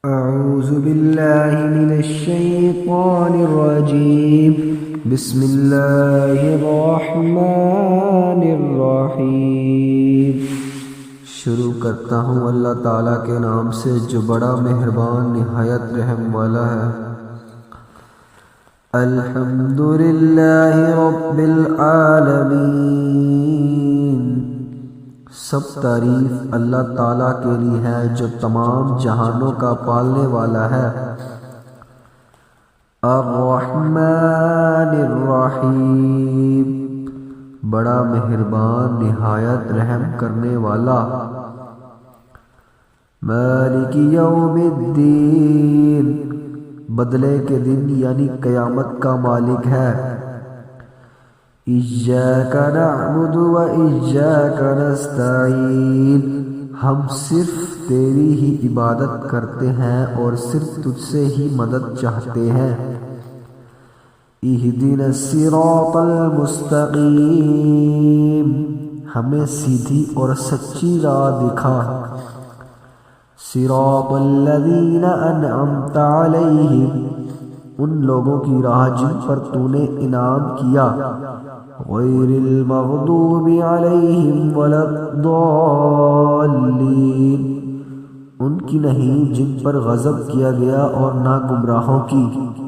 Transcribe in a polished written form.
أعوذ بالله من الشيطان الرجيم بسم الله الرحمن الرحیم۔ شروع کرتا ہوں اللہ تعالیٰ کے نام سے جو بڑا مہربان نہایت رحم والا ہے۔ الحمد للہ رب العالمین، سب تعریف اللہ تعالیٰ کے لیے ہے جو تمام جہانوں کا پالنے والا ہے۔ الرحمن الرحیم، بڑا مہربان نہایت رحم کرنے والا۔ مالک یوم الدین، بدلے کے دن یعنی قیامت کا مالک ہے۔ ایاک نعبد و ایاک نستعین، ہم صرف تیری ہی عبادت کرتے ہیں اور صرف تجھ سے ہی مدد چاہتے ہیں۔ اہدنا الصراط المستقیم، ہمیں سیدھی اور سچی راہ دکھا۔ صراط الذین انعمت علیہم، ان لوگوں کی راہ جن پر تو نے انعام کیا۔ غیر المغضوب علیہم ولا الضالین، ان کی نہیں جن پر غضب کیا گیا اور نہ گمراہوں کی۔